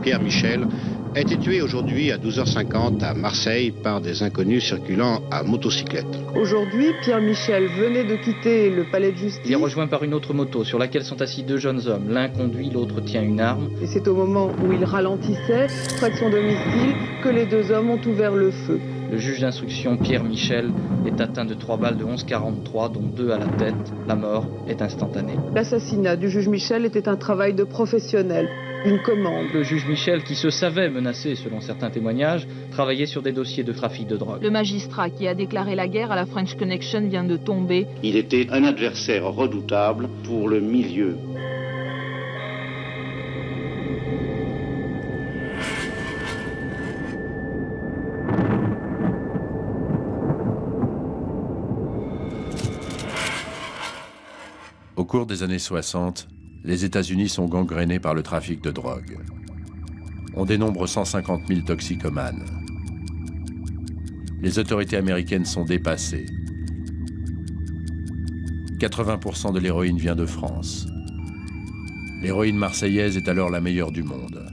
Pierre Michel, a été tué aujourd'hui à 12h50 à Marseille par des inconnus circulant à motocyclette. Aujourd'hui, Pierre Michel venait de quitter le palais de justice. Il est rejoint par une autre moto sur laquelle sont assis deux jeunes hommes. L'un conduit, l'autre tient une arme. Et c'est au moment où il ralentissait, près de son domicile, que les deux hommes ont ouvert le feu. Le juge d'instruction Pierre Michel est atteint de 3 balles de 11,43, dont 2 à la tête. La mort est instantanée. L'assassinat du juge Michel était un travail de professionnel, une commande. Le juge Michel, qui se savait menacé selon certains témoignages, travaillait sur des dossiers de trafic de drogue. Le magistrat qui a déclaré la guerre à la French Connection vient de tomber. Il était un adversaire redoutable pour le milieu. Au cours des années 60, les États-Unis sont gangrénés par le trafic de drogue. On dénombre 150 000 toxicomanes. Les autorités américaines sont dépassées. 80% de l'héroïne vient de France. L'héroïne marseillaise est alors la meilleure du monde.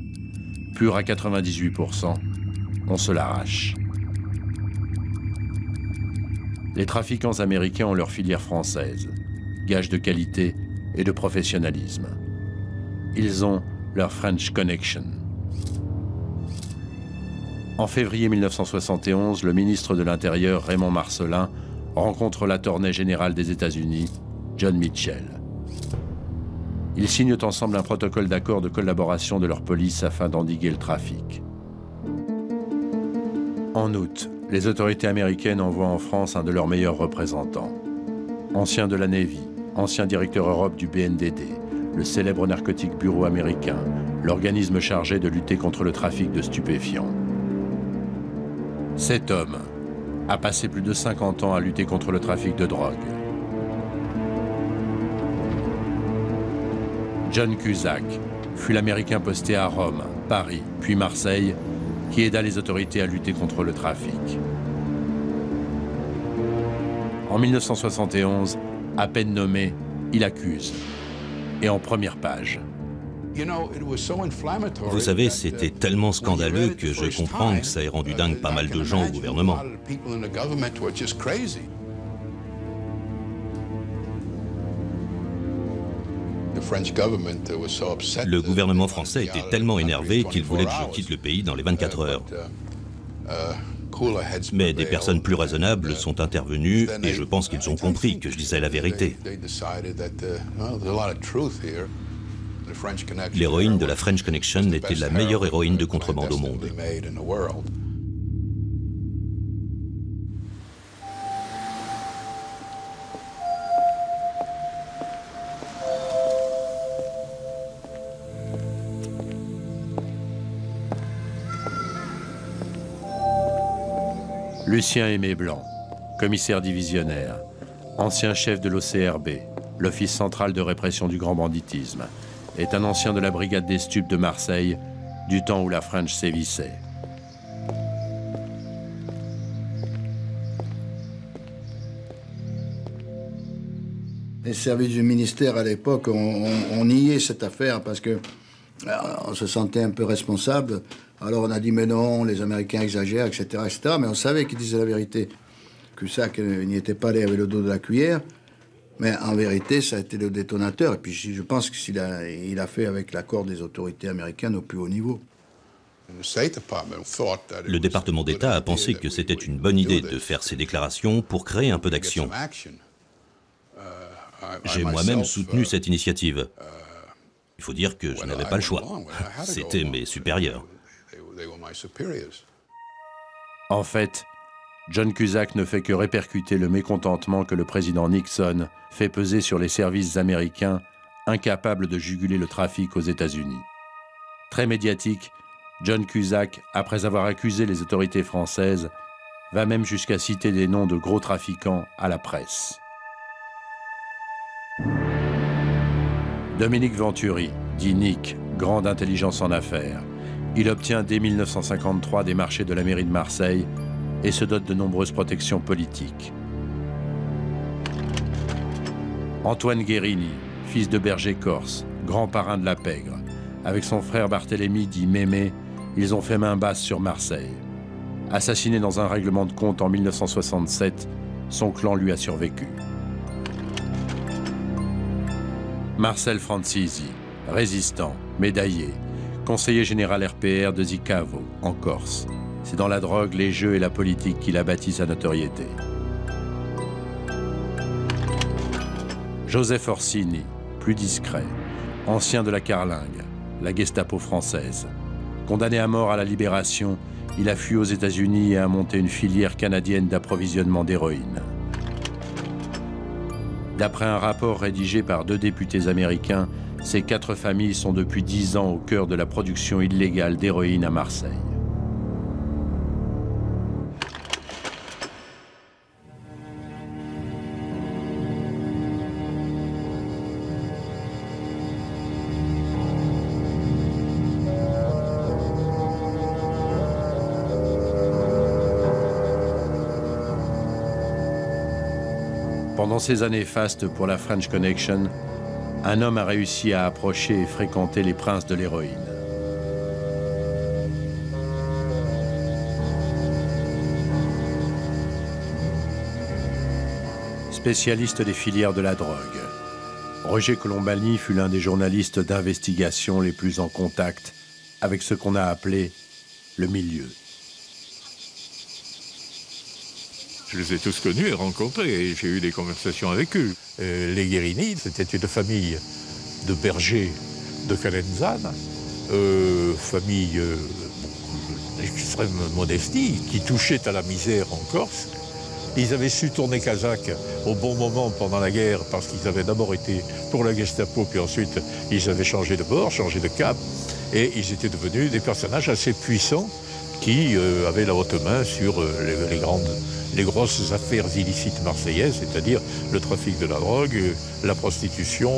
Pure à 98%, on se l'arrache. Les trafiquants américains ont leur filière française, gage de qualité et de professionnalisme. Ils ont leur French Connection. En février 1971, le ministre de l'Intérieur, Raymond Marcellin, rencontre l'attorney général des États-Unis, John Mitchell. Ils signent ensemble un protocole d'accord de collaboration de leur police afin d'endiguer le trafic. En août, les autorités américaines envoient en France un de leurs meilleurs représentants. Ancien de la Navy, ancien directeur Europe du BNDD, le célèbre narcotique bureau américain, l'organisme chargé de lutter contre le trafic de stupéfiants. Cet homme a passé plus de 50 ans à lutter contre le trafic de drogue. John Cusack fut l'Américain posté à Rome, Paris, puis Marseille, qui aida les autorités à lutter contre le trafic. En 1971, à peine nommé, il accuse. Et en première page. Vous savez, c'était tellement scandaleux que je comprends que ça ait rendu dingue pas mal de gens au gouvernement. Le gouvernement français était tellement énervé qu'il voulait que je quitte le pays dans les 24 heures. Mais des personnes plus raisonnables sont intervenues et je pense qu'ils ont compris que je disais la vérité. L'héroïne de la French Connection était la meilleure héroïne de contrebande au monde. Lucien Aimé Blanc, commissaire divisionnaire, ancien chef de l'OCRB, l'Office central de répression du grand banditisme, est un ancien de la brigade des stupes de Marseille, du temps où la French sévissait. Les services du ministère à l'époque, on niait cette affaire parce que on se sentait un peu responsable. Alors on a dit mais non, les Américains exagèrent, etc., etc. Mais on savait qu'ils disaient la vérité. Cusack n'y était pas allé avec le dos de la cuillère. Mais en vérité, ça a été le détonateur. Et puis je pense qu'il a fait avec l'accord des autorités américaines au plus haut niveau. Le département d'État a pensé que c'était une bonne idée de faire ces déclarations pour créer un peu d'action. J'ai moi-même soutenu cette initiative. Il faut dire que je n'avais pas le choix. C'était mes supérieurs. En fait, John Cusack ne fait que répercuter le mécontentement que le président Nixon fait peser sur les services américains incapables de juguler le trafic aux États-Unis. Très médiatique, John Cusack, après avoir accusé les autorités françaises, va même jusqu'à citer des noms de gros trafiquants à la presse. Dominique Venturi, dit Nick, grande intelligence en affaires. Il obtient dès 1953 des marchés de la mairie de Marseille et se dote de nombreuses protections politiques. Antoine Guérini, fils de berger corse, grand parrain de la pègre, avec son frère Barthélemy dit Mémé, ils ont fait main basse sur Marseille. Assassiné dans un règlement de compte en 1967, son clan lui a survécu. Marcel Francisi, résistant, médaillé, conseiller général RPR de Zicavo, en Corse. C'est dans la drogue, les jeux et la politique qu'il a bâti sa notoriété. Joseph Orsini, plus discret, ancien de la Carlingue, la Gestapo française. Condamné à mort à la Libération, il a fui aux États-Unis et a monté une filière canadienne d'approvisionnement d'héroïne. D'après un rapport rédigé par 2 députés américains, ces 4 familles sont depuis 10 ans au cœur de la production illégale d'héroïne à Marseille. Pendant ces années fastes pour la French Connection, un homme a réussi à approcher et fréquenter les princes de l'héroïne. Spécialiste des filières de la drogue, Roger Colombani fut l'un des journalistes d'investigation les plus en contact avec ce qu'on a appelé le milieu. Je les ai tous connus et rencontrés, et j'ai eu des conversations avec eux. Les Guérini, c'était une famille de bergers de Calenzane, famille d'extrême modestie, qui touchait à la misère en Corse. Ils avaient su tourner kazakh au bon moment pendant la guerre, parce qu'ils avaient d'abord été pour la Gestapo, puis ensuite ils avaient changé de bord, changé de cap, et ils étaient devenus des personnages assez puissants qui avaient la haute main sur les grosses affaires illicites marseillaises, c'est-à-dire le trafic de la drogue, la prostitution,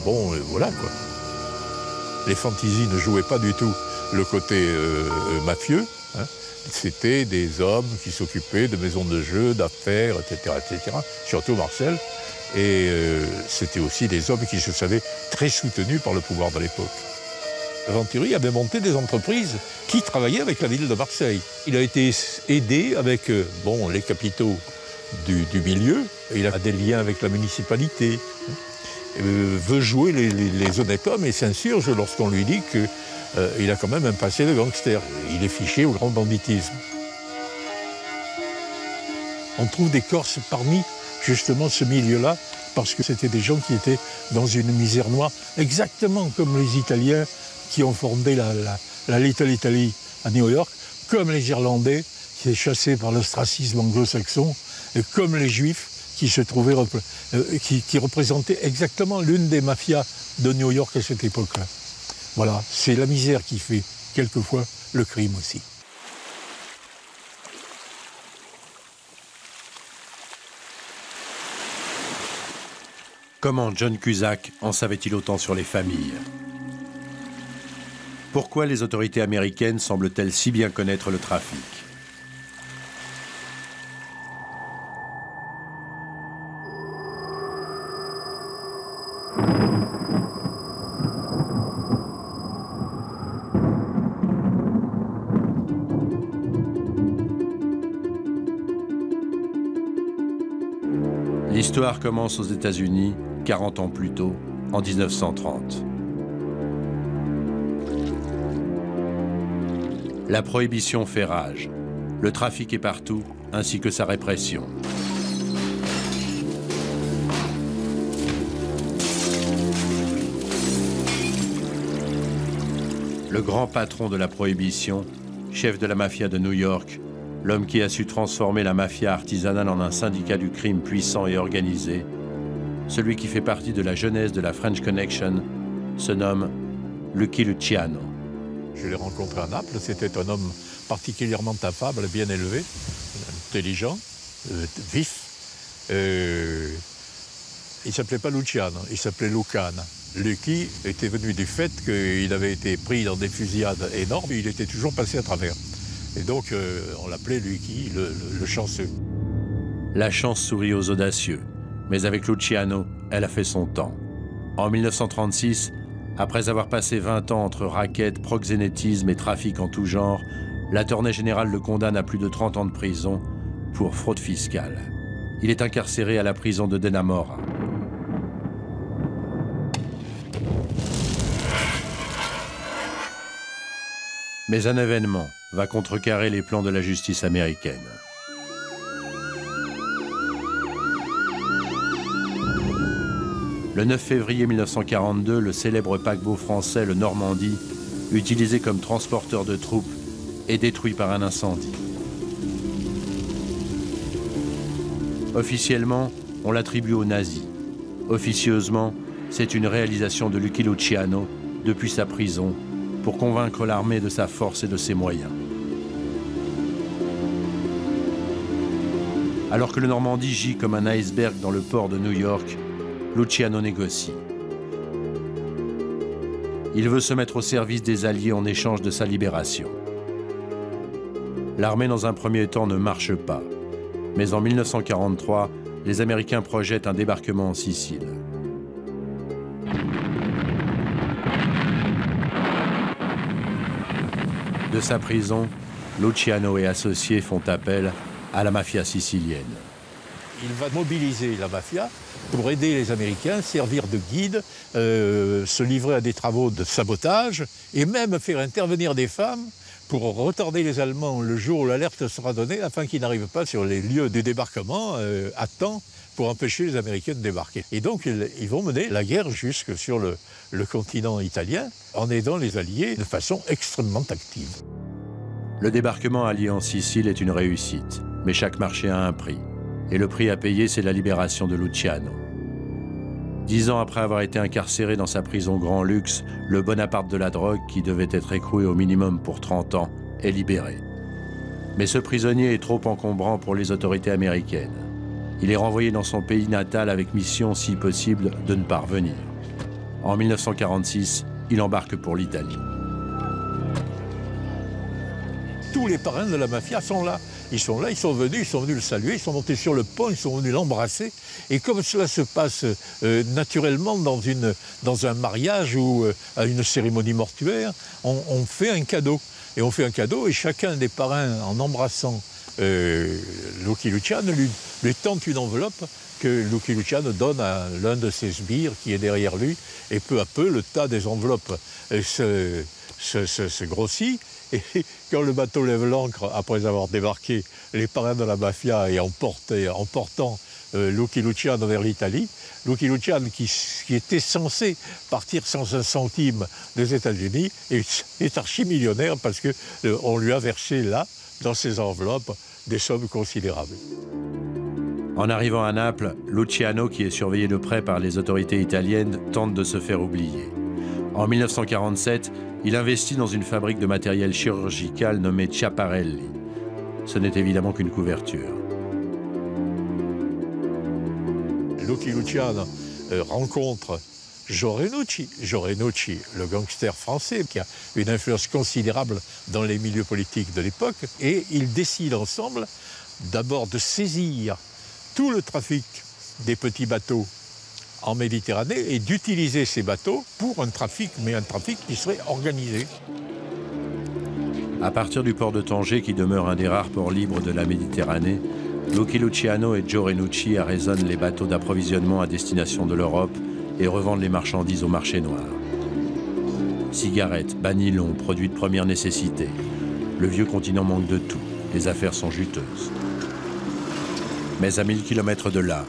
voilà quoi. Les fantaisies ne jouaient pas du tout le côté mafieux, hein. C'était des hommes qui s'occupaient de maisons de jeux, d'affaires, etc., surtout Marcel. Et c'était aussi des hommes qui se savaient très soutenus par le pouvoir de l'époque. Venturi avait monté des entreprises qui travaillaient avec la ville de Marseille. Il a été aidé avec les capitaux du milieu. Il a des liens avec la municipalité. Veut jouer les honnêtes hommes et s'insurge lorsqu'on lui dit qu'il a quand même un passé de gangster. Il est fiché au grand banditisme. On trouve des Corses parmi justement ce milieu-là parce que c'était des gens qui étaient dans une misère noire, exactement comme les Italiens qui ont fondé la Little Italy à New York, comme les Irlandais qui étaient chassés par l'ostracisme anglo-saxon, et comme les Juifs qui se trouvaient, qui représentaient exactement l'une des mafias de New York à cette époque-là. Voilà, c'est la misère qui fait quelquefois le crime aussi. Comment John Cusack en savait-il autant sur les familles? Pourquoi les autorités américaines semblent-elles si bien connaître le trafic? L'histoire commence aux États-Unis, 40 ans plus tôt, en 1930. La prohibition fait rage. Le trafic est partout, ainsi que sa répression. Le grand patron de la prohibition, chef de la mafia de New York, l'homme qui a su transformer la mafia artisanale en un syndicat du crime puissant et organisé, celui qui fait partie de la jeunesse de la French Connection, se nomme Lucky Luciano. Je l'ai rencontré à Naples, c'était un homme particulièrement affable, bien élevé, intelligent, vif. Il ne s'appelait pas Luciano, il s'appelait Lucana. Lucky était venu du fait qu'il avait été pris dans des fusillades énormes, il était toujours passé à travers. Et donc, on l'appelait Lucky, le chanceux. La chance sourit aux audacieux, mais avec Luciano, elle a fait son temps. En 1936, Après avoir passé 20 ans entre raquettes, proxénétisme et trafic en tout genre, l'attorney général le condamne à plus de 30 ans de prison pour fraude fiscale. Il est incarcéré à la prison de Dannemora. Mais un événement va contrecarrer les plans de la justice américaine. Le 9 février 1942, le célèbre paquebot français, le Normandie, utilisé comme transporteur de troupes, est détruit par un incendie. Officiellement, on l'attribue aux nazis. Officieusement, c'est une réalisation de Lucky Luciano depuis sa prison pour convaincre l'armée de sa force et de ses moyens. Alors que le Normandie gît comme un iceberg dans le port de New York, Luciano négocie. Il veut se mettre au service des Alliés en échange de sa libération. L'armée, dans un premier temps, ne marche pas. Mais en 1943, les Américains projettent un débarquement en Sicile. De sa prison, Luciano et associés font appel à la mafia sicilienne. Il va mobiliser la mafia pour aider les Américains, servir de guide, se livrer à des travaux de sabotage et même faire intervenir des femmes pour retarder les Allemands le jour où l'alerte sera donnée afin qu'ils n'arrivent pas sur les lieux du débarquement à temps pour empêcher les Américains de débarquer. Et donc ils vont mener la guerre jusque sur le continent italien en aidant les Alliés de façon extrêmement active. Le débarquement allié en Sicile est une réussite, mais chaque marché a un prix. Et le prix à payer, c'est la libération de Luciano. 10 ans après avoir été incarcéré dans sa prison Grand Luxe, le Bonaparte de la drogue, qui devait être écroué au minimum pour 30 ans, est libéré. Mais ce prisonnier est trop encombrant pour les autorités américaines. Il est renvoyé dans son pays natal avec mission, si possible, de ne pas revenir. En 1946, il embarque pour l'Italie. Tous les parrains de la mafia sont là. Ils sont là, ils sont venus le saluer, ils sont montés sur le pont, ils sont venus l'embrasser. Et comme cela se passe naturellement dans un mariage ou à une cérémonie mortuaire, on fait un cadeau. Et on fait un cadeau et chacun des parrains, en embrassant Lucky Luciano, lui tente une enveloppe que Lucky Luciano donne à l'un de ses sbires qui est derrière lui. Et peu à peu, le tas des enveloppes se grossit. Et quand le bateau lève l'ancre, après avoir débarqué les parrains de la mafia et en portant Lucky Luciano vers l'Italie, Lucky Luciano, qui était censé partir sans un centime des États-Unis, est archi-millionnaire parce qu'on lui a versé là, dans ses enveloppes, des sommes considérables. En arrivant à Naples, Luciano, qui est surveillé de près par les autorités italiennes, tente de se faire oublier. En 1947, il investit dans une fabrique de matériel chirurgical nommée Schiaparelli. Ce n'est évidemment qu'une couverture. Lucky Luciano rencontre Joe Renucci. Joe Renucci, le gangster français, qui a une influence considérable dans les milieux politiques de l'époque. Et ils décident ensemble d'abord de saisir tout le trafic des petits bateaux en Méditerranée et d'utiliser ces bateaux pour un trafic, mais un trafic qui serait organisé. À partir du port de Tanger, qui demeure un des rares ports libres de la Méditerranée, Lucky Luciano et Joe Renucci arraisonnent les bateaux d'approvisionnement à destination de l'Europe et revendent les marchandises au marché noir. Cigarettes, banylons, produits de première nécessité. Le vieux continent manque de tout. Les affaires sont juteuses. Mais à 1000 km de là,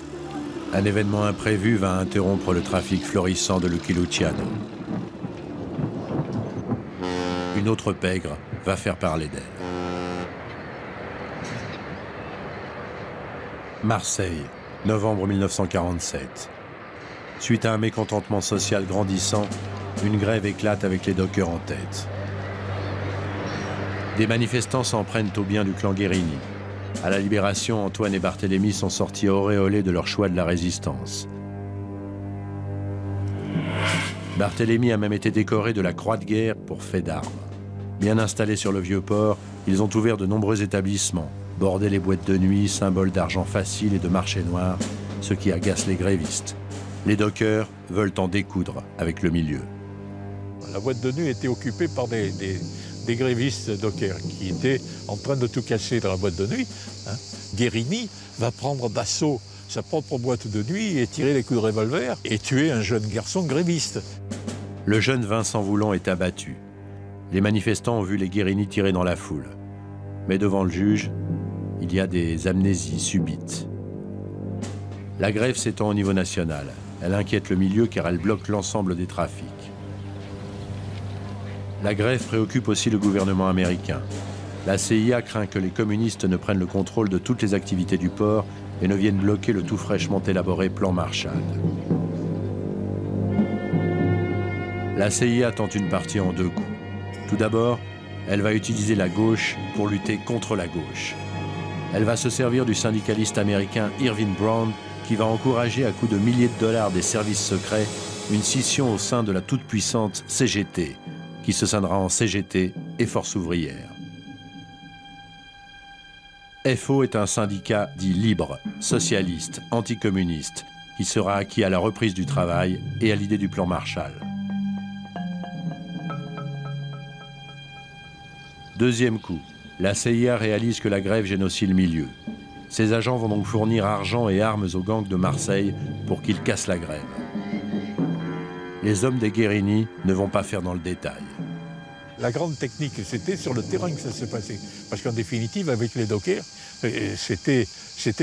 un événement imprévu va interrompre le trafic florissant de Lucky Luciano. Une autre pègre va faire parler d'elle. Marseille, novembre 1947. Suite à un mécontentement social grandissant, une grève éclate avec les dockers en tête. Des manifestants s'en prennent aux biens du clan Guérini. À la Libération, Antoine et Barthélemy sont sortis auréolés de leur choix de la résistance. Barthélemy a même été décoré de la Croix de guerre pour fait d'armes. Bien installés sur le Vieux-Port, ils ont ouvert de nombreux établissements, bordé les boîtes de nuit, symboles d'argent facile et de marché noir, ce qui agace les grévistes. Les dockers veulent en découdre avec le milieu. La boîte de nuit était occupée par des grévistes dockers qui étaient en train de tout casser dans la boîte de nuit. Hein. Guérini va prendre d'assaut sa propre boîte de nuit et tirer les coups de revolver et tuer un jeune garçon gréviste. Le jeune Vincent Voulon est abattu. Les manifestants ont vu les Guérini tirer dans la foule. Mais devant le juge, il y a des amnésies subites. La grève s'étend au niveau national. Elle inquiète le milieu car elle bloque l'ensemble des trafics. La grève préoccupe aussi le gouvernement américain. La CIA craint que les communistes ne prennent le contrôle de toutes les activités du port et ne viennent bloquer le tout fraîchement élaboré plan Marshall. La CIA tente une partie en 2 coups. Tout d'abord, elle va utiliser la gauche pour lutter contre la gauche. Elle va se servir du syndicaliste américain Irving Brown qui va encourager à coups de milliers de dollars des services secrets une scission au sein de la toute-puissante CGT, qui se scindra en CGT et Force ouvrière. FO est un syndicat dit libre, socialiste, anticommuniste, qui sera acquis à la reprise du travail et à l'idée du plan Marshall. Deuxième coup, la CIA réalise que la grève gêne aussi le milieu. Ses agents vont donc fournir argent et armes aux gangs de Marseille pour qu'ils cassent la grève. Les hommes des Guérini ne vont pas faire dans le détail. La grande technique, c'était sur le terrain que ça s'est passé. Parce qu'en définitive, avec les dockers, c'était,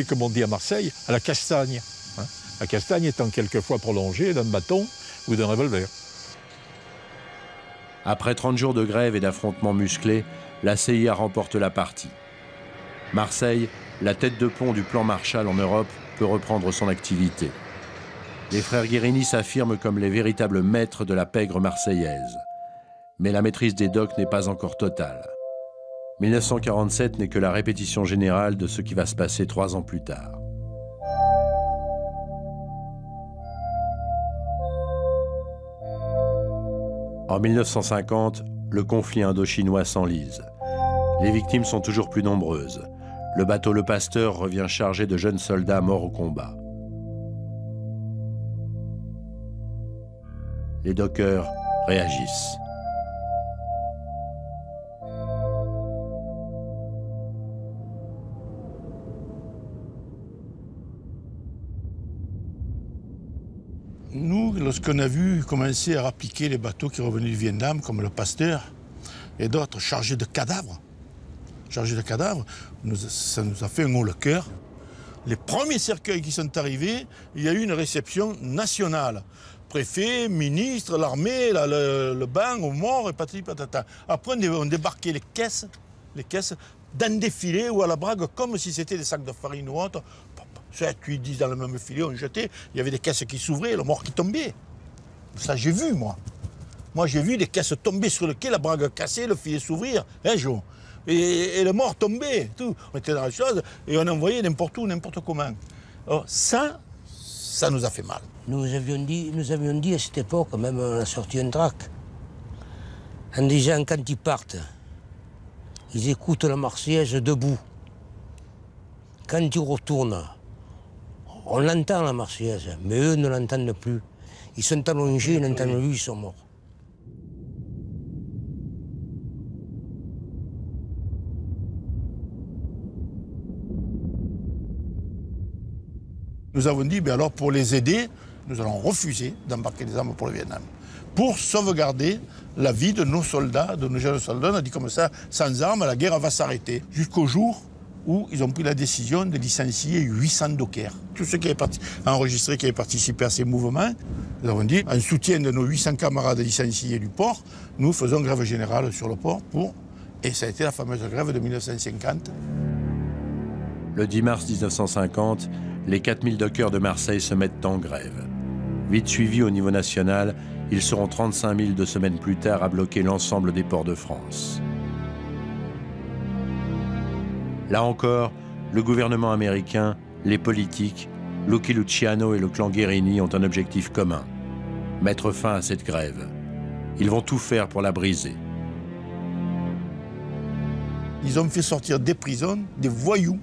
comme on dit à Marseille, à la castagne. Hein. La castagne étant quelquefois prolongée d'un bâton ou d'un revolver. Après 30 jours de grève et d'affrontements musclés, la CIA remporte la partie. Marseille, la tête de pont du plan Marshall en Europe, peut reprendre son activité. Les frères Guérini s'affirment comme les véritables maîtres de la pègre marseillaise. Mais la maîtrise des docks n'est pas encore totale. 1947 n'est que la répétition générale de ce qui va se passer 3 ans plus tard. En 1950, le conflit indo-chinois s'enlise. Les victimes sont toujours plus nombreuses. Le bateau Le Pasteur revient chargé de jeunes soldats morts au combat. Les dockers réagissent. Nous, lorsqu'on a vu commencer à appliquer les bateaux qui revenaient du Vietnam, comme le Pasteur et d'autres chargés de cadavres, ça nous a fait un haut le cœur. Les premiers cercueils qui sont arrivés, il y a eu une réception nationale. Préfet, ministre, l'armée, le bain aux morts et patati patata. Après, on débarquait les caisses dans des filets ou à la brague, comme si c'était des sacs de farine ou autre. 7, 8, 10 dans le même filet, on jetait. Il y avait des caisses qui s'ouvraient, le mort qui tombait. Ça, j'ai vu, moi. Moi, j'ai vu des caisses tomber sur le quai, la brague cassée, le filet s'ouvrir, hein, Jo. Et le mort tombait, tout. On était dans la chose et on envoyait n'importe où, n'importe comment. Alors, ça nous a fait mal. Nous avions dit à cette époque, même on a sorti un tract, en disant quand ils partent, ils écoutent la Marseillaise debout. Quand ils retournent, on l'entend la Marseillaise, mais eux ne l'entendent plus. Ils sont allongés, ils n'entendent plus, ils sont morts. Nous avons dit, alors pour les aider, nous allons refuser d'embarquer des armes pour le Vietnam. Pour sauvegarder la vie de nos soldats, de nos jeunes soldats. On a dit comme ça, sans armes, la guerre va s'arrêter. Jusqu'au jour où ils ont pris la décision de licencier 800 dockers. Tous ceux qui avaient enregistré, qui avaient participé à ces mouvements, nous avons dit, en soutien de nos 800 camarades licenciés du port, nous faisons grève générale sur le port et ça a été la fameuse grève de 1950. Le 10 mars 1950, les 4000 dockers de Marseille se mettent en grève. Vite suivis au niveau national, ils seront 35 000 2 semaines plus tard à bloquer l'ensemble des ports de France. Là encore, le gouvernement américain, les politiques, Lucky Luciano et le clan Guérini ont un objectif commun: mettre fin à cette grève. Ils vont tout faire pour la briser. Ils ont fait sortir des prisons des voyous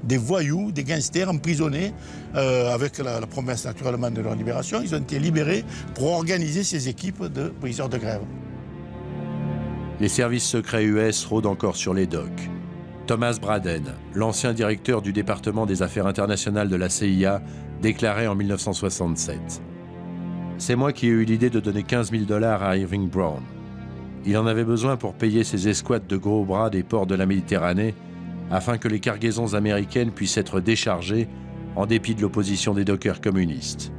des voyous, des gangsters emprisonnés avec la promesse naturellement de leur libération. Ils ont été libérés pour organiser ces équipes de briseurs de grève. Les services secrets US rôdent encore sur les docks. Thomas Braden, l'ancien directeur du département des affaires internationales de la CIA, déclarait en 1967 : « C'est moi qui ai eu l'idée de donner 15 000 $ à Irving Brown. Il en avait besoin pour payer ses escouades de gros bras des ports de la Méditerranée afin que les cargaisons américaines puissent être déchargées en dépit de l'opposition des dockers communistes. »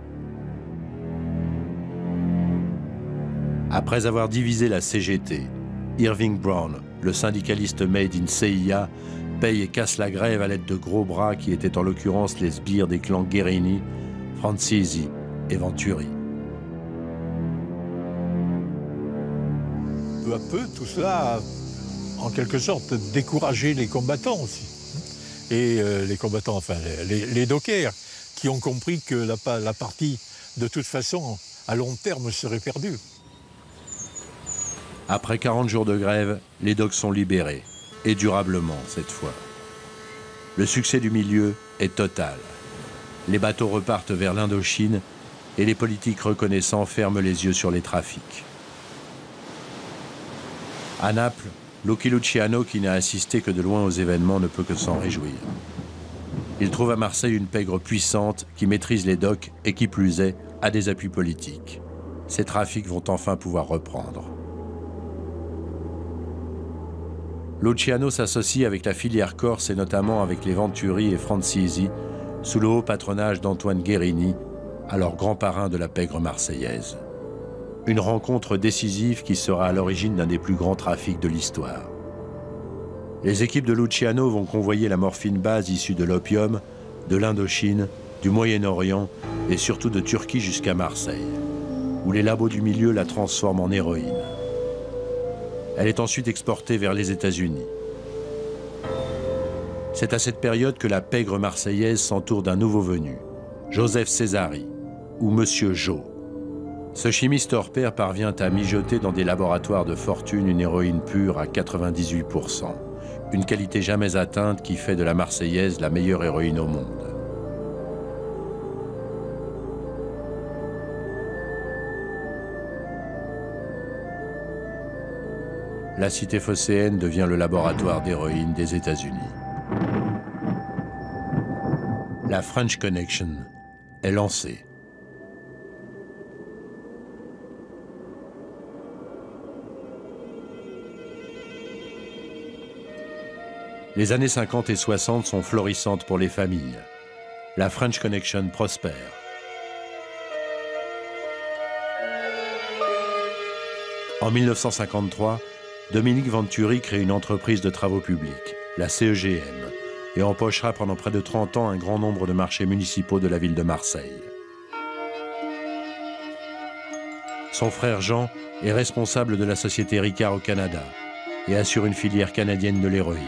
Après avoir divisé la CGT, Irving Brown, le syndicaliste made in CIA, paye et casse la grève à l'aide de gros bras qui étaient en l'occurrence les sbires des clans Guerini, Francisi et Venturi. Peu à peu, tout cela a en quelque sorte découragé les combattants aussi. Et les combattants, enfin les dockers, qui ont compris que la partie, de toute façon, à long terme, serait perdue. Après 40 jours de grève, les docks sont libérés, et durablement cette fois. Le succès du milieu est total. Les bateaux repartent vers l'Indochine et les politiques reconnaissants ferment les yeux sur les trafics. À Naples, Lucky Luciano, qui n'a assisté que de loin aux événements, ne peut que s'en réjouir. Il trouve à Marseille une pègre puissante qui maîtrise les docks et qui plus est, a des appuis politiques. Ces trafics vont enfin pouvoir reprendre. Luciano s'associe avec la filière corse et notamment avec les Venturi et Francisi, sous le haut patronage d'Antoine Guerini, alors grand parrain de la pègre marseillaise. Une rencontre décisive qui sera à l'origine d'un des plus grands trafics de l'histoire. Les équipes de Luciano vont convoyer la morphine base issue de l'opium, de l'Indochine, du Moyen-Orient et surtout de Turquie jusqu'à Marseille, où les labos du milieu la transforment en héroïne. Elle est ensuite exportée vers les États-Unis. C'est à cette période que la pègre marseillaise s'entoure d'un nouveau venu, Joseph Césari, ou Monsieur Jo. Ce chimiste hors pair parvient à mijoter dans des laboratoires de fortune une héroïne pure à 98%, une qualité jamais atteinte qui fait de la Marseillaise la meilleure héroïne au monde. La cité phocéenne devient le laboratoire d'héroïne des États-Unis. La French Connection est lancée. Les années 50 et 60 sont florissantes pour les familles. La French Connection prospère. En 1953, Dominique Venturi crée une entreprise de travaux publics, la CEGM, et empochera pendant près de 30 ans un grand nombre de marchés municipaux de la ville de Marseille. Son frère Jean est responsable de la société Ricard au Canada et assure une filière canadienne de l'héroïne.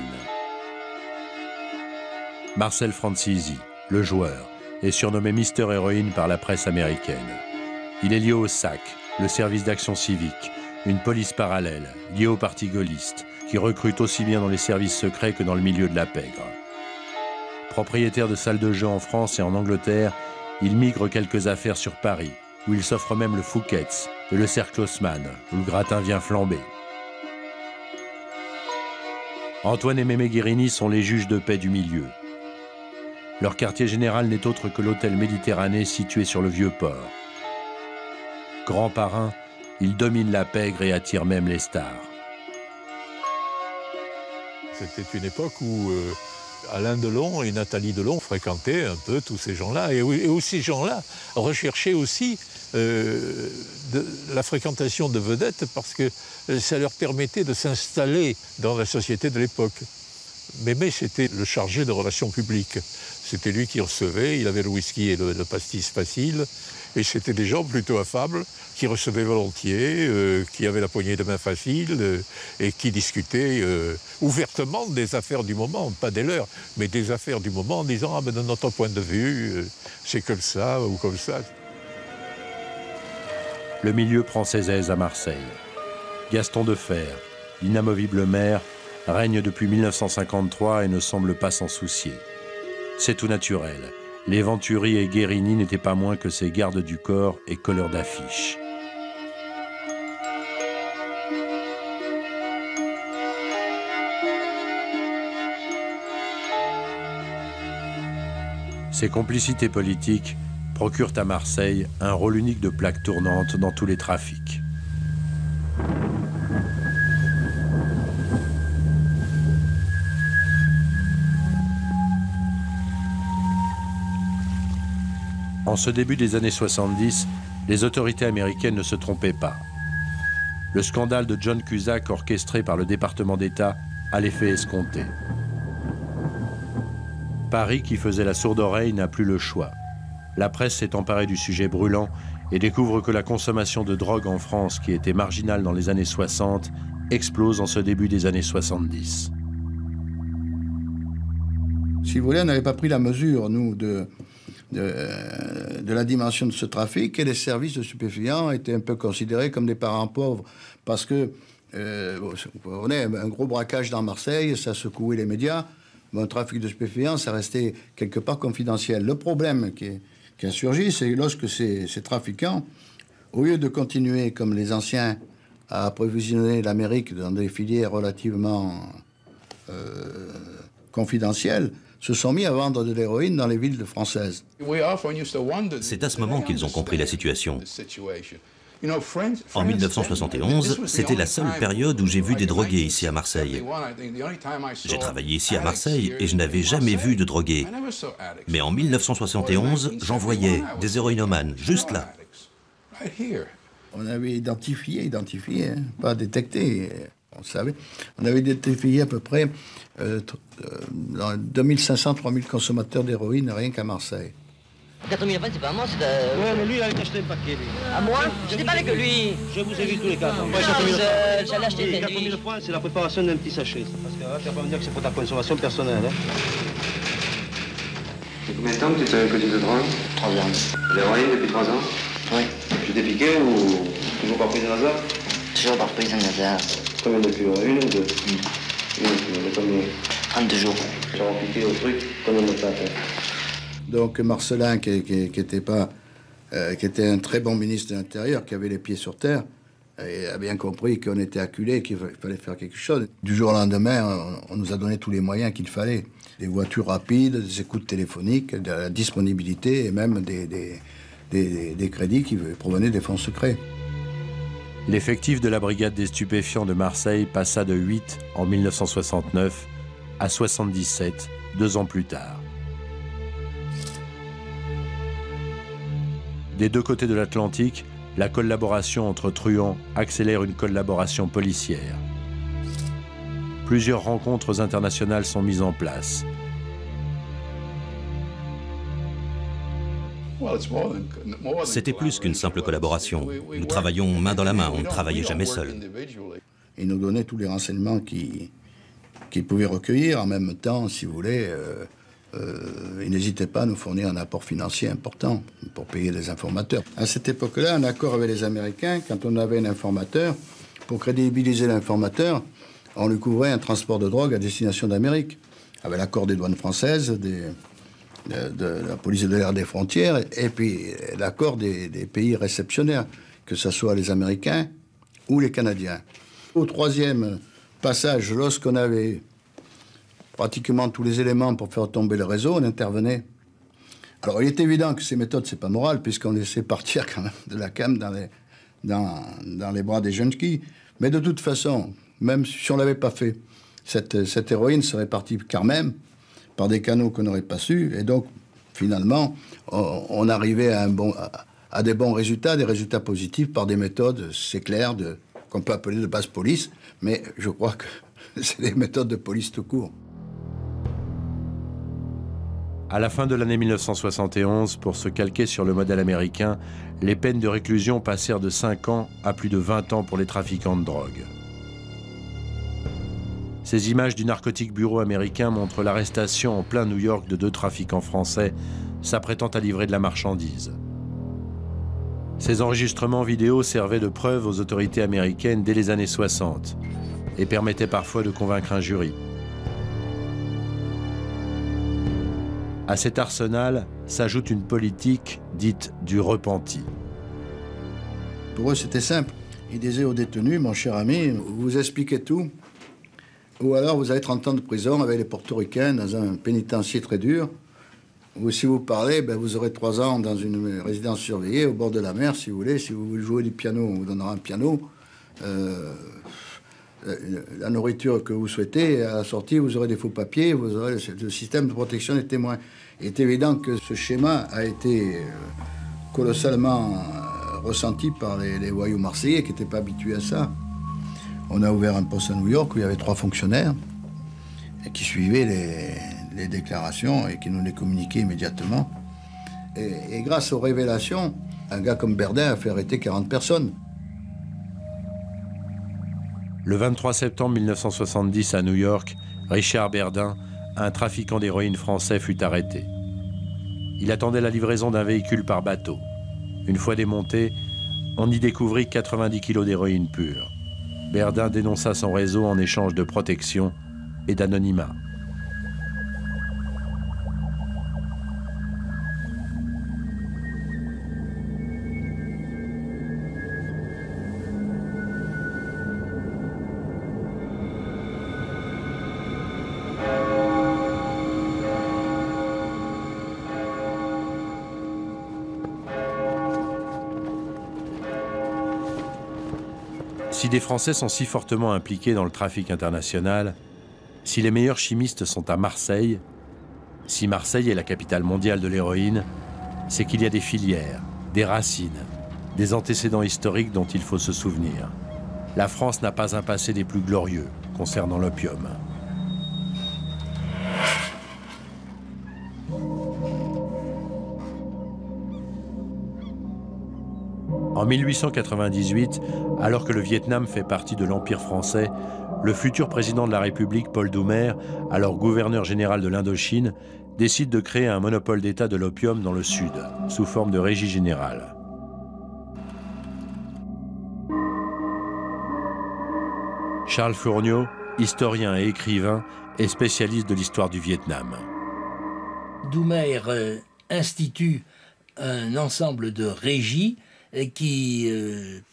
Marcel Francisi, le joueur, est surnommé Mister Héroïne par la presse américaine. Il est lié au SAC, le service d'action civique, une police parallèle, liée au parti gaulliste, qui recrute aussi bien dans les services secrets que dans le milieu de la pègre. Propriétaire de salles de jeu en France et en Angleterre, il migre quelques affaires sur Paris, où il s'offre même le Fouquet's et le cercle Haussmann, où le gratin vient flamber. Antoine et Mémé Guérini sont les juges de paix du milieu. Leur quartier général n'est autre que l'hôtel Méditerranée situé sur le Vieux-Port. Grand parrain, il domine la pègre et attire même les stars. C'était une époque où Alain Delon et Nathalie Delon fréquentaient un peu tous ces gens-là. Et où ces gens-là recherchaient aussi la fréquentation de vedettes parce que ça leur permettait de s'installer dans la société de l'époque. Mémé, c'était le chargé de relations publiques. C'était lui qui recevait, il avait le whisky et le pastis facile. Et c'était des gens plutôt affables, qui recevaient volontiers, qui avaient la poignée de main facile et qui discutaient ouvertement des affaires du moment, pas des leurs, mais des affaires du moment en disant « Ah, mais de notre point de vue, c'est comme ça ou comme ça ». Le milieu prend ses aises à Marseille. Gaston Defer, l'inamovible maire, règne depuis 1953 et ne semble pas s'en soucier. C'est tout naturel. Les Venturi et Guérini n'étaient pas moins que ses gardes du corps et colleurs d'affiches. Ces complicités politiques procurent à Marseille un rôle unique de plaque tournante dans tous les trafics. En ce début des années 70, les autorités américaines ne se trompaient pas. Le scandale de John Cusack, orchestré par le département d'État, a l'effet escompté. Paris, qui faisait la sourde oreille, n'a plus le choix. La presse s'est emparée du sujet brûlant et découvre que la consommation de drogue en France, qui était marginale dans les années 60, explose en ce début des années 70. Si vous voulez, on n'avait pas pris la mesure, nous, de la dimension de ce trafic, et les services de stupéfiants étaient un peu considérés comme des parents pauvres, parce que, on est un gros braquage dans Marseille, ça secouait les médias, mais un trafic de stupéfiants, ça restait quelque part confidentiel. Le problème qui a surgi, c'est lorsque ces trafiquants, au lieu de continuer comme les anciens à approvisionner l'Amérique dans des filières relativement confidentielles, se sont mis à vendre de l'héroïne dans les villes françaises. C'est à ce moment qu'ils ont compris la situation. En 1971, c'était la seule période où j'ai vu des drogués ici à Marseille. J'ai travaillé ici à Marseille et je n'avais jamais vu de drogués. Mais en 1971, j'en voyais des héroïnomanes, juste là. On avait identifié, hein, pas détecté, on savait. On avait identifié à peu près 2500-3000 consommateurs d'héroïne rien qu'à Marseille. 4 000 francs, c'est pas à moi, c'est à... Ouais, mais lui, il avait acheté un paquet. Lui. À moi? J'étais pas avec lui. Je vous ai vu tous les quatre. Non, j'allais acheter 4 000 francs, c'est la préparation d'un petit sachet. Parce que là, tu vas pas me dire que c'est pour ta consommation personnelle. Hein. Et combien de temps que tu te cultives de drogue? 3 ans. L'héroïne depuis 3 ans? Oui. Tu t'es piqué ou toujours par prise en hasard? Toujours par prise en hasard. Combien de cures? Une ou deux? Une. De combien? 32 jours. Genre piqué au truc, combien de temps? Donc Marcelin, qui était un très bon ministre de l'Intérieur, qui avait les pieds sur terre, a bien compris qu'on était acculés, qu'il fallait faire quelque chose. Du jour au lendemain, on nous a donné tous les moyens qu'il fallait. Des voitures rapides, des écoutes téléphoniques, de la disponibilité et même des crédits qui provenaient des fonds secrets. L'effectif de la brigade des stupéfiants de Marseille passa de 8 en 1969 à 77 2 ans plus tard. Des deux côtés de l'Atlantique, la collaboration entre truands accélère une collaboration policière. Plusieurs rencontres internationales sont mises en place. C'était plus qu'une simple collaboration. Nous travaillions main dans la main, on ne travaillait jamais seul. Ils nous donnaient tous les renseignements qu'ils pouvaient recueillir. En même temps, si vous voulez, ils n'hésitaient pas à nous fournir un apport financier important pour payer des informateurs. À cette époque-là, un accord avec les Américains, quand on avait un informateur, pour crédibiliser l'informateur, on lui couvrait un transport de drogue à destination d'Amérique, avec l'accord des douanes françaises, de la police de l'air des frontières, et puis l'accord des pays réceptionnaires, que ce soit les Américains ou les Canadiens. Au troisième passage, lorsqu'on avait pratiquement tous les éléments pour faire tomber le réseau, on intervenait. Alors, il est évident que ces méthodes, c'est pas moral, puisqu'on laissait partir quand même de la cam dans les bras des jeunes skis. Mais de toute façon, même si on l'avait pas fait, cette héroïne serait partie quand même par des canaux qu'on n'aurait pas su. Et donc, finalement, on arrivait à des bons résultats, des résultats positifs par des méthodes, c'est clair, qu'on peut appeler de basse police, mais je crois que c'est des méthodes de police tout court. À la fin de l'année 1971, pour se calquer sur le modèle américain, les peines de réclusion passèrent de 5 ans à plus de 20 ans pour les trafiquants de drogue. Ces images du Narcotic Bureau américain montrent l'arrestation en plein New York de 2 trafiquants français s'apprêtant à livrer de la marchandise. Ces enregistrements vidéo servaient de preuve aux autorités américaines dès les années 60 et permettaient parfois de convaincre un jury. À cet arsenal s'ajoute une politique dite du repenti. Pour eux, c'était simple. Ils disaient aux détenus, mon cher ami, vous expliquez tout, ou alors vous avez 30 ans de prison avec les portoricains dans un pénitencier très dur, ou si vous parlez, ben, vous aurez 3 ans dans une résidence surveillée au bord de la mer, si vous voulez. Si vous voulez jouer du piano, on vous donnera un piano. La nourriture que vous souhaitez, à la sortie, vous aurez des faux papiers, vous aurez le système de protection des témoins. Il est évident que ce schéma a été colossalement ressenti par les voyous marseillais qui n'étaient pas habitués à ça. On a ouvert un poste à New York où il y avait 3 fonctionnaires et qui suivaient les déclarations et qui nous les communiquaient immédiatement. Et grâce aux révélations, un gars comme Berdin a fait arrêter 40 personnes. Le 23 septembre 1970 à New York, Richard Berdin, un trafiquant d'héroïne français, fut arrêté. Il attendait la livraison d'un véhicule par bateau. Une fois démonté, on y découvrit 90 kilos d'héroïne pure. Berdin dénonça son réseau en échange de protection et d'anonymat. Si des Français sont si fortement impliqués dans le trafic international, si les meilleurs chimistes sont à Marseille, si Marseille est la capitale mondiale de l'héroïne, c'est qu'il y a des filières, des racines, des antécédents historiques dont il faut se souvenir. La France n'a pas un passé des plus glorieux concernant l'opium. En 1898, alors que le Vietnam fait partie de l'Empire français, le futur président de la République, Paul Doumer, alors gouverneur général de l'Indochine, décide de créer un monopole d'État de l'opium dans le Sud, sous forme de régie générale. Charles Fourniot, historien et écrivain, est spécialiste de l'histoire du Vietnam. Doumer institue un ensemble de régies qui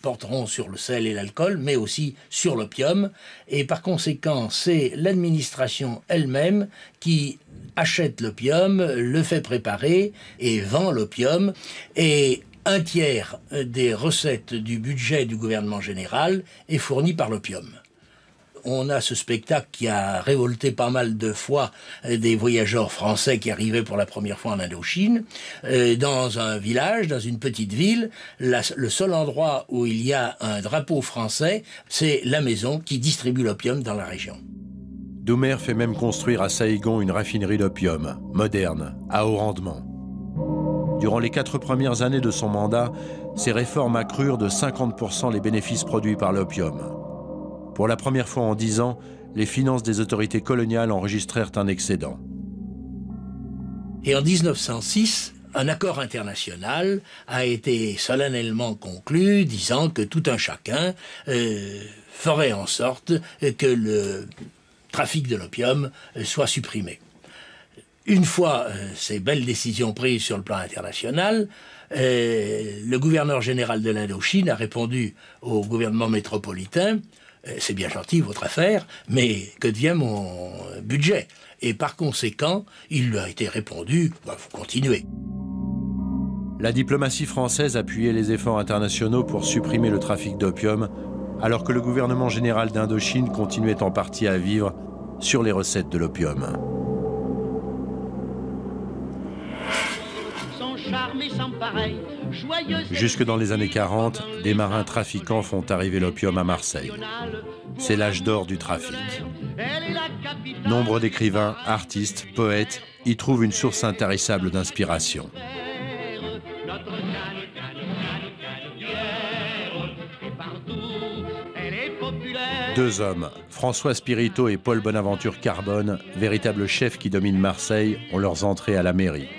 porteront sur le sel et l'alcool, mais aussi sur l'opium. Et par conséquent, c'est l'administration elle-même qui achète l'opium, le fait préparer et vend l'opium. Et 1/3 des recettes du budget du gouvernement général est fourni par l'opium. On a ce spectacle qui a révolté pas mal de fois des voyageurs français qui arrivaient pour la première fois en Indochine. Dans un village, dans une petite ville, le seul endroit où il y a un drapeau français, c'est la maison qui distribue l'opium dans la région. Doumer fait même construire à Saïgon une raffinerie d'opium, moderne, à haut rendement. Durant les 4 premières années de son mandat, ces réformes accrurent de 50% les bénéfices produits par l'opium. Pour la première fois en 10 ans, les finances des autorités coloniales enregistrèrent un excédent. Et en 1906, un accord international a été solennellement conclu, disant que tout un chacun ferait en sorte que le trafic de l'opium soit supprimé. Une fois ces belles décisions prises sur le plan international, le gouverneur général de l'Indochine a répondu au gouvernement métropolitain: c'est bien gentil votre affaire, mais que devient mon budget? Et par conséquent, il lui a été répondu: vous continuez. La diplomatie française appuyait les efforts internationaux pour supprimer le trafic d'opium, alors que le gouvernement général d'Indochine continuait en partie à vivre sur les recettes de l'opium. Jusque dans les années 40, des marins trafiquants font arriver l'opium à Marseille. C'est l'âge d'or du trafic. Nombre d'écrivains, artistes, poètes y trouvent une source intarissable d'inspiration. 2 hommes, François Spirito et Paul Bonaventure Carbone, véritables chefs qui dominent Marseille, ont leurs entrées à la mairie.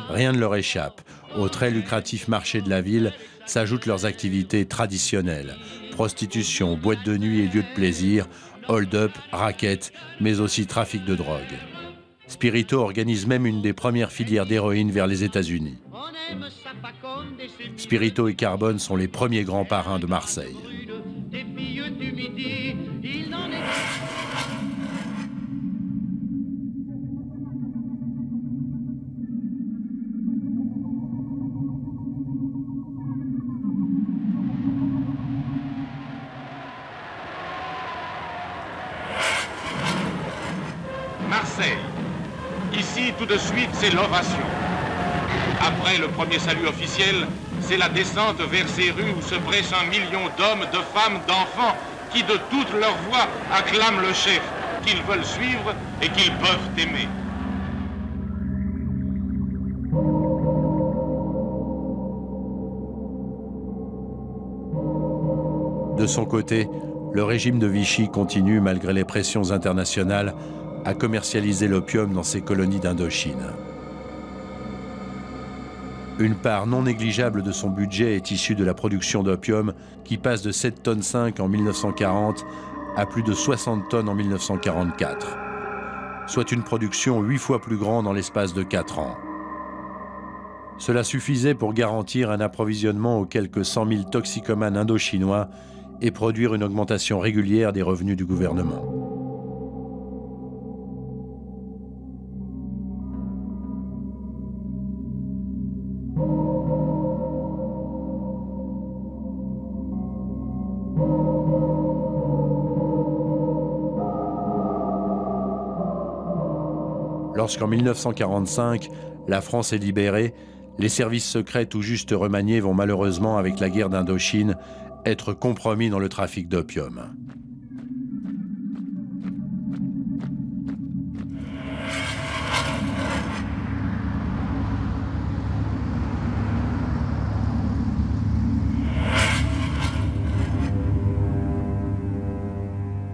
Rien ne leur échappe. Au très lucratif marché de la ville s'ajoutent leurs activités traditionnelles. Prostitution, boîtes de nuit et lieux de plaisir, hold-up, raquettes, mais aussi trafic de drogue. Spirito organise même une des premières filières d'héroïne vers les États-Unis. Spirito et Carbone sont les premiers grands parrains de Marseille. Marseille. Ici, tout de suite, c'est l'ovation. Après le premier salut officiel, c'est la descente vers ces rues où se pressent 1 million d'hommes, de femmes, d'enfants qui, de toute leur voix, acclament le chef, qu'ils veulent suivre et qu'ils peuvent aimer. De son côté, le régime de Vichy continue, malgré les pressions internationales, à commercialiser l'opium dans ses colonies d'Indochine. Une part non négligeable de son budget est issue de la production d'opium qui passe de 7,5 tonnes en 1940 à plus de 60 tonnes en 1944, soit une production 8 fois plus grande en l'espace de 4 ans. Cela suffisait pour garantir un approvisionnement aux quelques 100 000 toxicomanes indochinois et produire une augmentation régulière des revenus du gouvernement. Lorsqu'en 1945, la France est libérée, les services secrets tout juste remaniés vont malheureusement, avec la guerre d'Indochine, être compromis dans le trafic d'opium.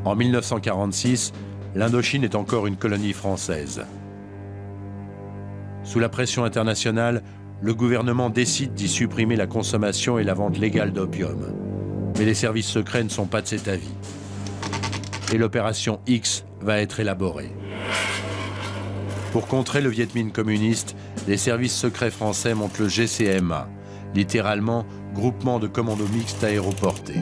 En 1946, l'Indochine est encore une colonie française. Sous la pression internationale, le gouvernement décide d'y supprimer la consommation et la vente légale d'opium. Mais les services secrets ne sont pas de cet avis. Et l'opération X va être élaborée. Pour contrer le Viet Minh communiste, les services secrets français montent le GCMA, littéralement Groupement de Commando Mixte Aéroporté.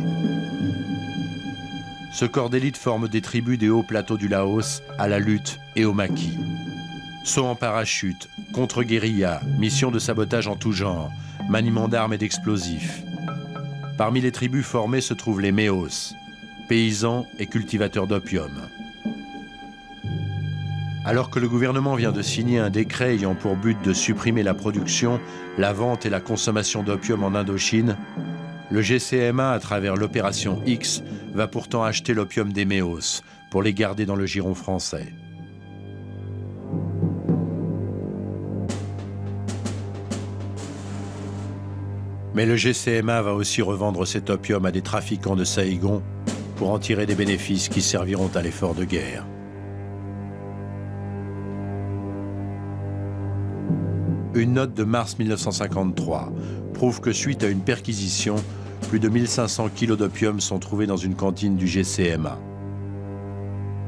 Ce corps d'élite forme des tribus des hauts plateaux du Laos à la lutte et au maquis. Saut en parachute, contre-guérilla, mission de sabotage en tout genre, maniement d'armes et d'explosifs. Parmi les tribus formées se trouvent les Méos, paysans et cultivateurs d'opium. Alors que le gouvernement vient de signer un décret ayant pour but de supprimer la production, la vente et la consommation d'opium en Indochine, le GCMA, à travers l'opération X, va pourtant acheter l'opium des Méos pour les garder dans le giron français. Mais le GCMA va aussi revendre cet opium à des trafiquants de Saïgon pour en tirer des bénéfices qui serviront à l'effort de guerre. Une note de mars 1953 prouve que suite à une perquisition, plus de 1500 kilos d'opium sont trouvés dans une cantine du GCMA.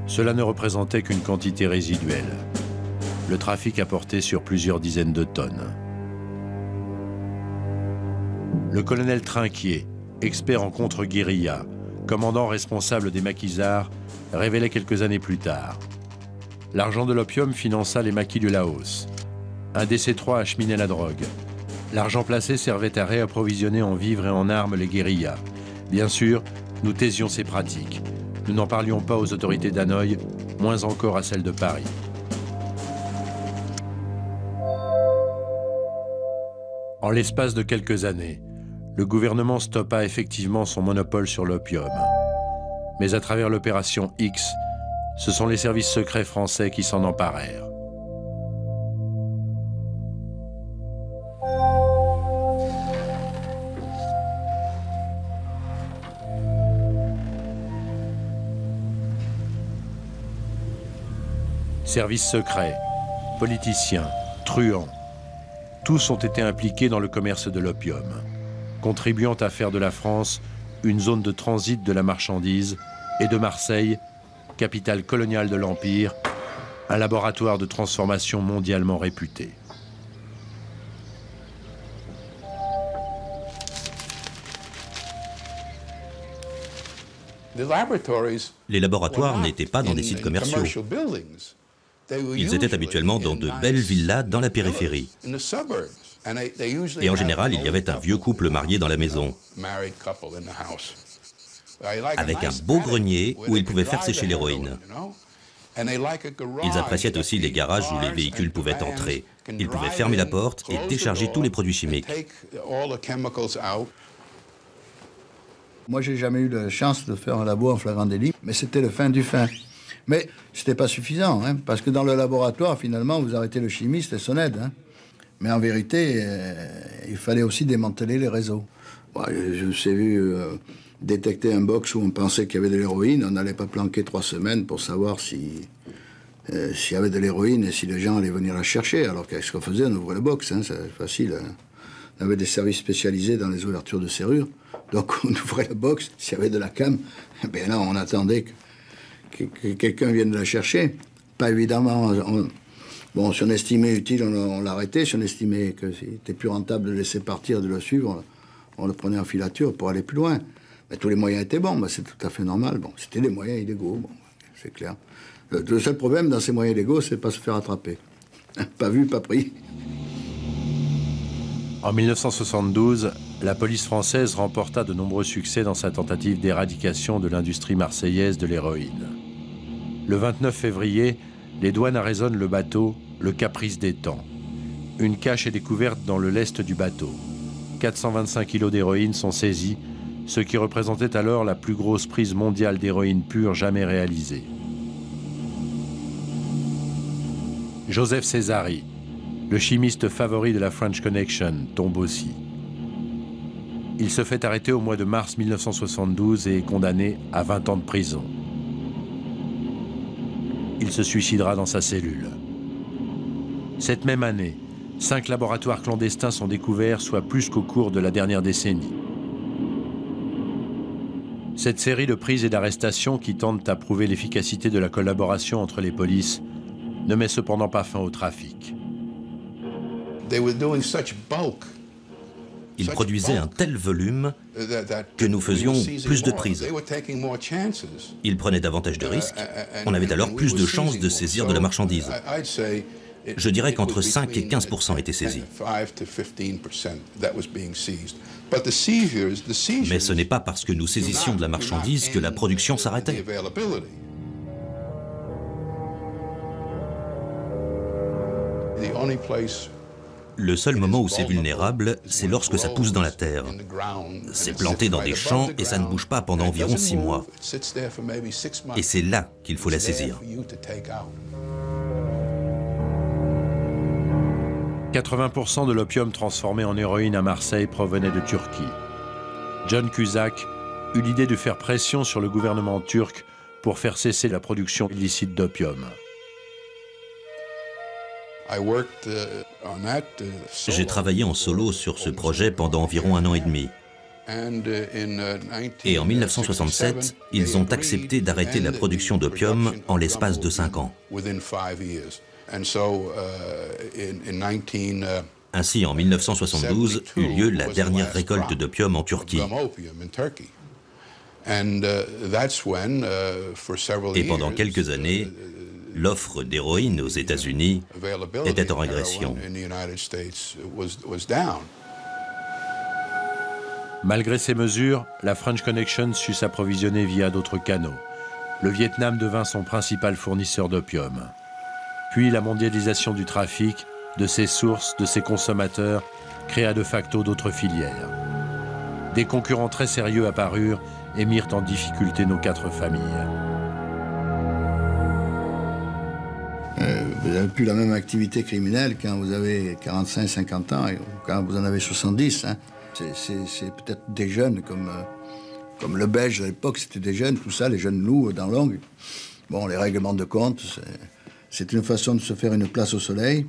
Cela ne représentait qu'une quantité résiduelle. Le trafic a porté sur plusieurs dizaines de tonnes. Le colonel Trinquier, expert en contre-guérilla, commandant responsable des maquisards, révélait quelques années plus tard. L'argent de l'opium finança les maquis du Laos. Un DC-3 acheminait la drogue. L'argent placé servait à réapprovisionner en vivres et en armes les guérillas. Bien sûr, nous taisions ces pratiques. Nous n'en parlions pas aux autorités d'Hanoï, moins encore à celles de Paris. En l'espace de quelques années, le gouvernement stoppa effectivement son monopole sur l'opium. Mais à travers l'opération X, ce sont les services secrets français qui s'en emparèrent. Services secrets, politiciens, truands, tous ont été impliqués dans le commerce de l'opium, contribuant à faire de la France une zone de transit de la marchandise et de Marseille, capitale coloniale de l'Empire, un laboratoire de transformation mondialement réputé. Les laboratoires n'étaient pas dans des sites commerciaux. Ils étaient habituellement dans de belles villas dans la périphérie. Et en général, il y avait un vieux couple marié dans la maison, avec un beau grenier où ils pouvaient faire sécher l'héroïne. Ils appréciaient aussi les garages où les véhicules pouvaient entrer. Ils pouvaient fermer la porte et décharger tous les produits chimiques. Moi, j'ai jamais eu la chance de faire un labo en flagrant délit, mais c'était le fin du fin. Mais c'était pas suffisant, hein, parce que dans le laboratoire, finalement, vous arrêtez le chimiste et son aide. Hein. Mais en vérité, il fallait aussi démanteler les réseaux. Bon, je me suis vu détecter un box où on pensait qu'il y avait de l'héroïne. On n'allait pas planquer 3 semaines pour savoir s'il y avait de l'héroïne et si les gens allaient venir la chercher. Alors qu'est-ce qu'on faisait? On ouvrait le box, hein, c'est facile. Hein. On avait des services spécialisés dans les ouvertures de serrures. Donc on ouvrait le box, s'il y avait de la cam, ben là on attendait que quelqu'un vienne la chercher. Pas évidemment, bon, si on estimait utile, on l'arrêtait. Si on estimait que c'était plus rentable de le laisser partir, de le suivre, on le prenait en filature pour aller plus loin. Mais tous les moyens étaient bons, ben, c'est tout à fait normal. Bon, c'était des moyens illégaux, bon, c'est clair. Le seul problème dans ces moyens illégaux, c'est de ne pas se faire attraper. Pas vu, pas pris. En 1972, la police française remporta de nombreux succès dans sa tentative d'éradication de l'industrie marseillaise de l'héroïne. Le 29 février, les douanes arraisonnent le bateau « Le Caprice des Temps ». Une cache est découverte dans le lest du bateau. 425 kilos d'héroïne sont saisis, ce qui représentait alors la plus grosse prise mondiale d'héroïne pure jamais réalisée. Joseph Césari, le chimiste favori de la French Connection, tombe aussi. Il se fait arrêter au mois de mars 1972 et est condamné à 20 ans de prison. Il se suicidera dans sa cellule. Cette même année, 5 laboratoires clandestins sont découverts, soit plus qu'au cours de la dernière décennie. Cette série de prises et d'arrestations qui tentent à prouver l'efficacité de la collaboration entre les polices ne met cependant pas fin au trafic. Ils produisaient un tel volume que nous faisions plus de prises. Ils prenaient davantage de risques. On avait alors plus de chances de saisir de la marchandise. Je dirais qu'entre 5 et 15% étaient saisis. Mais ce n'est pas parce que nous saisissions de la marchandise que la production s'arrêtait. Le seul moment où c'est vulnérable, c'est lorsque ça pousse dans la terre. C'est planté dans des champs et ça ne bouge pas pendant environ 6 mois. Et c'est là qu'il faut la saisir. 80% de l'opium transformé en héroïne à Marseille provenait de Turquie. John Cusack eut l'idée de faire pression sur le gouvernement turc pour faire cesser la production illicite d'opium. J'ai travaillé en solo sur ce projet pendant environ 1 an et demi. Et en 1967, ils ont accepté d'arrêter la production d'opium en l'espace de 5 ans. Ainsi, en 1972, eut lieu la dernière récolte d'opium en Turquie. Et pendant quelques années, l'offre d'héroïne aux États-Unis était en régression. Malgré ces mesures, la French Connection sut s'approvisionner via d'autres canaux. Le Vietnam devint son principal fournisseur d'opium. Puis la mondialisation du trafic, de ses sources, de ses consommateurs, créa de facto d'autres filières. Des concurrents très sérieux apparurent et mirent en difficulté nos 4 familles. Vous n'avez plus la même activité criminelle quand vous avez 45-50 ans et quand vous en avez 70. Hein. C'est peut-être des jeunes comme le Belge à l'époque, c'était des jeunes, tout ça, les jeunes loups dans l'angle. Bon, les règlements de compte, c'est une façon de se faire une place au soleil.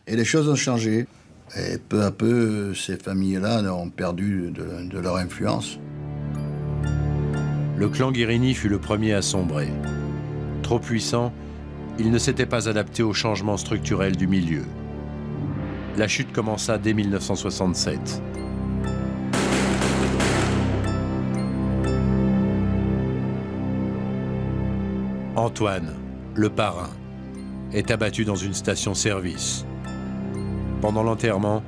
Et les choses ont changé. Et peu à peu, ces familles-là ont perdu de leur influence. Le clan Guérini fut le premier à sombrer. Trop puissant, il ne s'était pas adapté aux changements structurels du milieu. La chute commença dès 1967. Antoine, le parrain, est abattu dans une station-service. Pendant l'enterrement,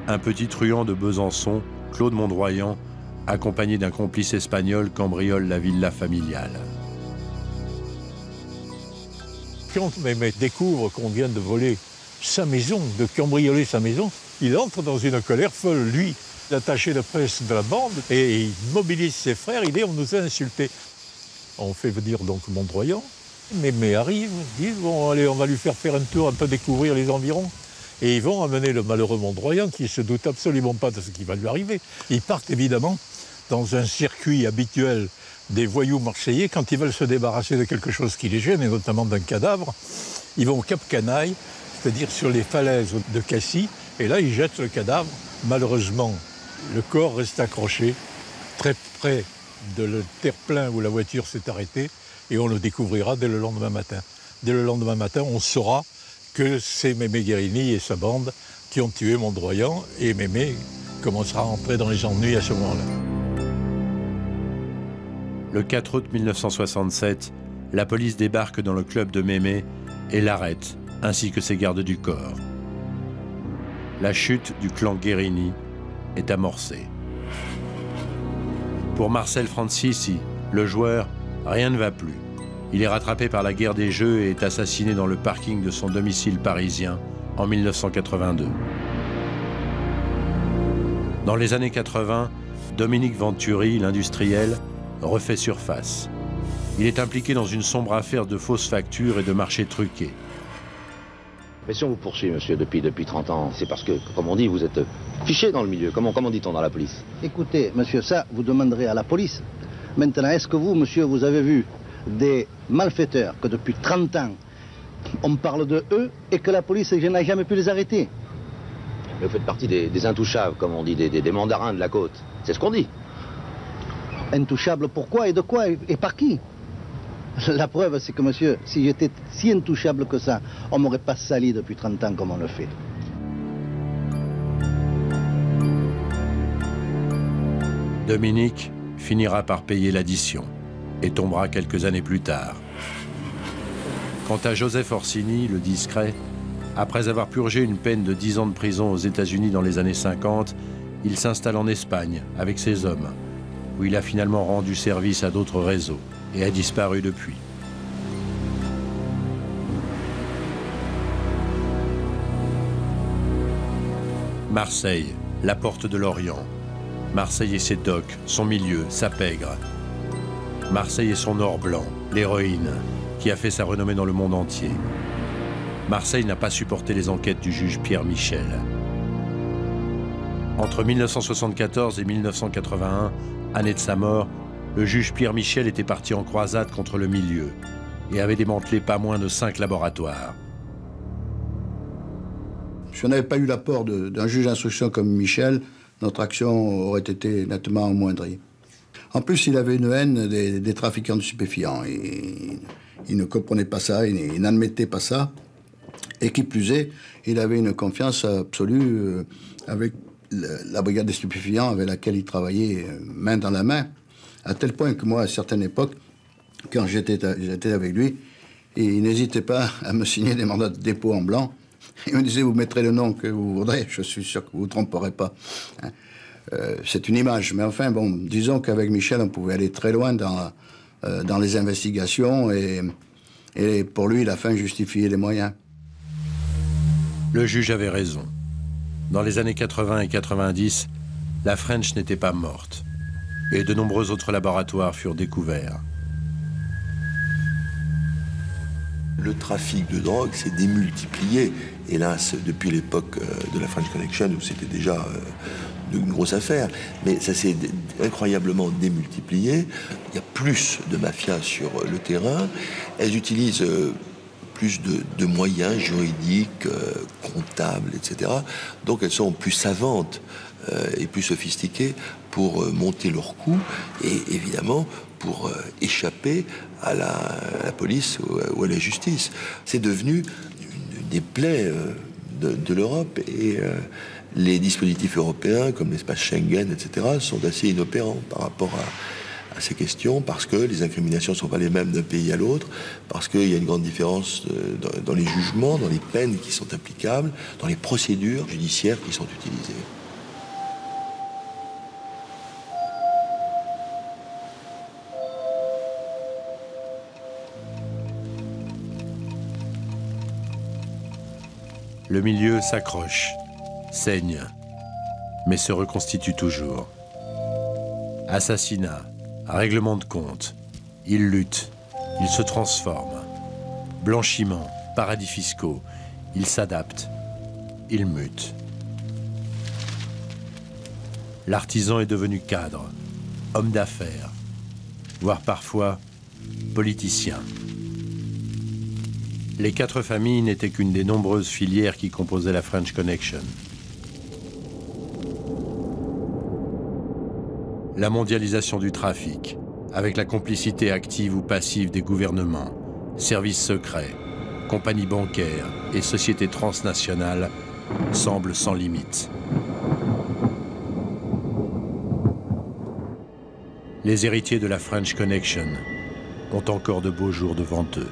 un petit truand de Besançon, Claude Mondroyant, accompagné d'un complice espagnol, cambriole la villa familiale. Quand Mémé découvre qu'on vient de voler sa maison, de cambrioler sa maison, il entre dans une colère folle, lui, l'attaché de presse de la bande, et il mobilise ses frères, il dit « on nous a insultés ». On fait venir donc Mondroyant, Mémé arrive, dit « bon allez, on va lui faire un tour, un peu découvrir les environs ». Et ils vont amener le malheureux Mondroyant qui ne se doute absolument pas de ce qui va lui arriver. Ils partent évidemment dans un circuit habituel des voyous marseillais. Quand ils veulent se débarrasser de quelque chose qui les gêne, et notamment d'un cadavre, ils vont au Cap Canaille, c'est-à-dire sur les falaises de Cassis, et là ils jettent le cadavre. Malheureusement, le corps reste accroché très près de le terre-plein où la voiture s'est arrêtée, et on le découvrira dès le lendemain matin. Dès le lendemain matin, on saura que c'est Mémé Guérini et sa bande qui ont tué Mondroyant, et Mémé commencera à entrer dans les ennuis à ce moment-là. Le 4 août 1967, la police débarque dans le club de Mémé et l'arrête, ainsi que ses gardes du corps. La chute du clan Guérini est amorcée. Pour Marcel Francisci, le joueur, rien ne va plus. Il est rattrapé par la guerre des jeux et est assassiné dans le parking de son domicile parisien en 1982. Dans les années 80, Dominique Venturi, l'industriel, refait surface. Il est impliqué dans une sombre affaire de fausses factures et de marchés truqués. Mais si on vous poursuit, monsieur, depuis 30 ans, c'est parce que, comme on dit, vous êtes fiché dans le milieu. Comment dit-on dans la police? Écoutez, monsieur, ça, vous demanderez à la police. Maintenant, est-ce que vous, monsieur, vous avez vu des malfaiteurs que depuis 30 ans, on parle de eux et que la police n'a jamais pu les arrêter? Mais vous faites partie des intouchables, comme on dit, des mandarins de la côte. C'est ce qu'on dit. Intouchables pourquoi et de quoi et par qui? La preuve, c'est que, monsieur, si j'étais si intouchable que ça, on ne m'aurait pas sali depuis 30 ans comme on le fait. Dominique finira par payer l'addition et tombera quelques années plus tard. Quant à Joseph Orsini, le discret, après avoir purgé une peine de 10 ans de prison aux États-Unis dans les années 50, il s'installe en Espagne avec ses hommes, où il a finalement rendu service à d'autres réseaux et a disparu depuis. Marseille, la porte de l'Orient. Marseille et ses docks, son milieu, sa pègre. Marseille et son or blanc, l'héroïne, qui a fait sa renommée dans le monde entier. Marseille n'a pas supporté les enquêtes du juge Pierre Michel. Entre 1974 et 1981, année de sa mort, le juge Pierre Michel était parti en croisade contre le milieu et avait démantelé pas moins de 5 laboratoires. Si on n'avait pas eu l'apport d'un juge d'instruction comme Michel, notre action aurait été nettement amoindrie. En plus, il avait une haine des trafiquants de stupéfiants. Il ne comprenait pas ça, il n'admettait pas ça. Et qui plus est, il avait une confiance absolue avec la brigade des stupéfiants avec laquelle il travaillait main dans la main. À tel point que moi, à certaines époques, quand j'étais avec lui, il n'hésitait pas à me signer des mandats de dépôt en blanc. Il me disait, vous mettrez le nom que vous voudrez, je suis sûr que vous ne vous tromperez pas. C'est une image, mais enfin, bon, disons qu'avec Michel, on pouvait aller très loin dans les investigations et pour lui, la fin justifiait les moyens. Le juge avait raison. Dans les années 80 et 90, la French n'était pas morte et de nombreux autres laboratoires furent découverts. Le trafic de drogue s'est démultiplié, hélas, depuis l'époque de la French Connection, où c'était déjà une grosse affaire, mais ça s'est incroyablement démultiplié. Il y a plus de mafias sur le terrain. Elles utilisent plus de moyens juridiques, comptables, etc. Donc elles sont plus savantes et plus sophistiquées pour monter leur coup et évidemment pour échapper à la police ou à la justice. C'est devenu des plaies de l'Europe et les dispositifs européens comme l'espace Schengen, etc., sont assez inopérants par rapport à ces questions, parce que les incriminations ne sont pas les mêmes d'un pays à l'autre, parce qu'il y a une grande différence dans les jugements, dans les peines qui sont applicables, dans les procédures judiciaires qui sont utilisées. Le milieu s'accroche, saigne, mais se reconstitue toujours. Assassinat, règlement de compte, il lutte, il se transforme. Blanchiment, paradis fiscaux, il s'adapte, il mute. L'artisan est devenu cadre, homme d'affaires, voire parfois politicien. Les 4 familles n'étaient qu'une des nombreuses filières qui composaient la French Connection. La mondialisation du trafic, avec la complicité active ou passive des gouvernements, services secrets, compagnies bancaires et sociétés transnationales, semble sans limite. Les héritiers de la French Connection ont encore de beaux jours devant eux.